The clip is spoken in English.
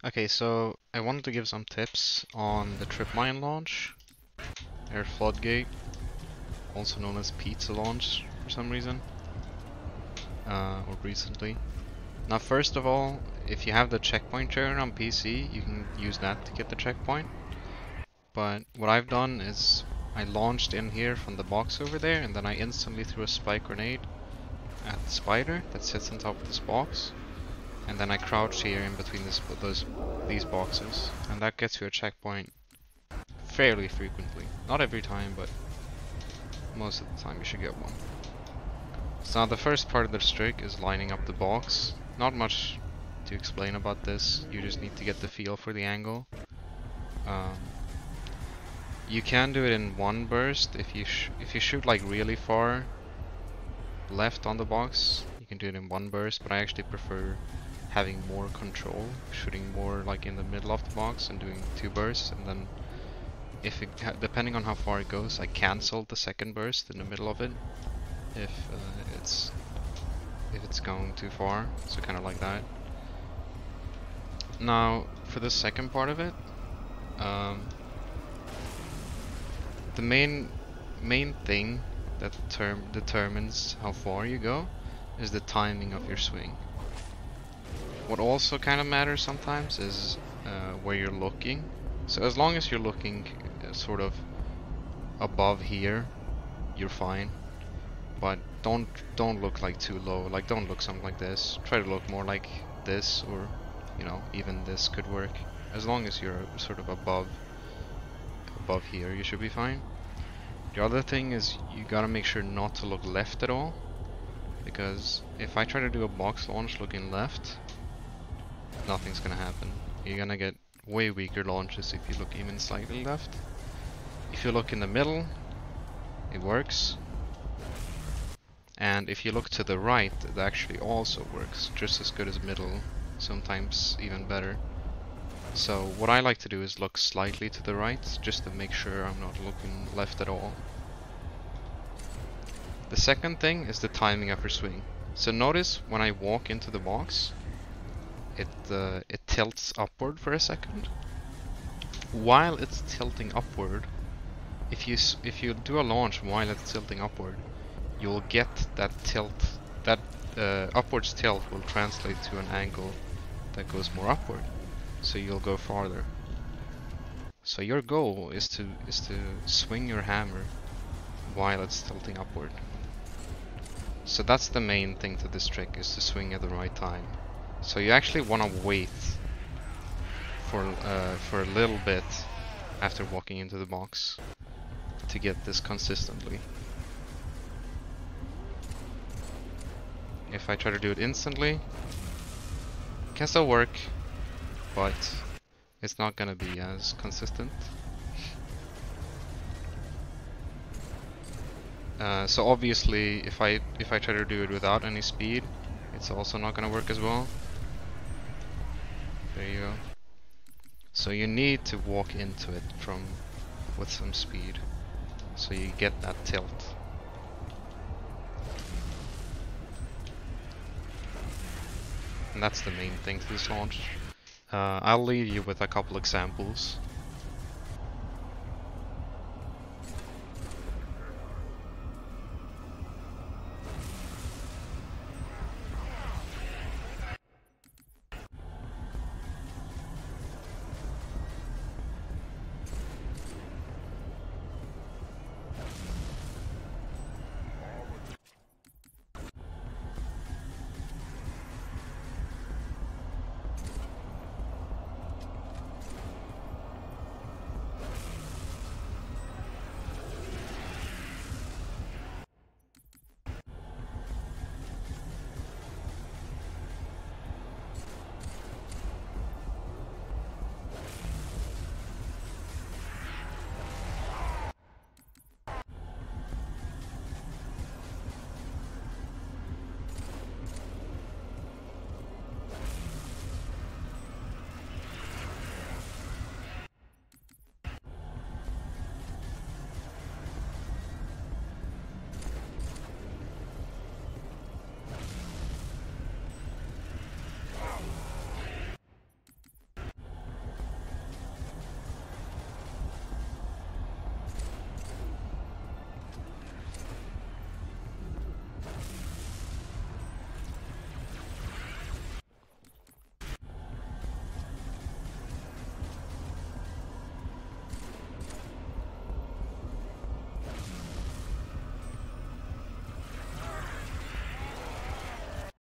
Okay, so I wanted to give some tips on the tripmine launch, or Floodgate, also known as pizza launch for some reason, or recently. Now, first of all, if you have the checkpoint trigger on PC, you can use that to get the checkpoint. But what I've done is I launched in here from the box over there, and then I instantly threw a spike grenade at the spider that sits on top of this box. And then I crouch here in between these boxes, and that gets you a checkpoint fairly frequently. Not every time, but most of the time you should get one. So now the first part of this trick is lining up the box. Not much to explain about this, you just need to get the feel for the angle. You can do it in one burst if you shoot like really far left on the box. You can do it in one burst, but I actually prefer having more control, shooting more like in the middle of the box and doing two bursts, and then if it depending on how far it goes, I cancel the second burst in the middle of it if it's going too far, so kind of like that. Now for the second part of it, the main thing that determines how far you go is the timing of your swing. What also kind of matters sometimes is where you're looking. So as long as you're looking sort of above here, you're fine. But don't look like too low. Like don't look something like this. Try to look more like this, or you know, even this could work. As long as you're sort of above here, you should be fine. The other thing is you gotta make sure not to look left at all, because if I try to do a box launch looking left, nothing's gonna happen. You're gonna get way weaker launches if you look even slightly left. If you look in the middle, it works. And if you look to the right, it actually also works just as good as middle, sometimes even better. So what I like to do is look slightly to the right, just to make sure I'm not looking left at all. The second thing is the timing of your swing. So notice when I walk into the box, it tilts upward for a second. While it's tilting upward, if you do a launch while it's tilting upward, you'll get that tilt. That upwards tilt will translate to an angle that goes more upward, so you'll go farther. So your goal is to swing your hammer while it's tilting upward. So that's the main thing to this trick, is to swing at the right time. So you actually want to wait for a little bit after walking into the box to get this consistently. If I try to do it instantly, it can still work, but it's not gonna be as consistent. So obviously, if I try to do it without any speed, it's also not gonna work as well. There you go. So you need to walk into it with some speed, so you get that tilt. And that's the main thing to this launch. I'll leave you with a couple examples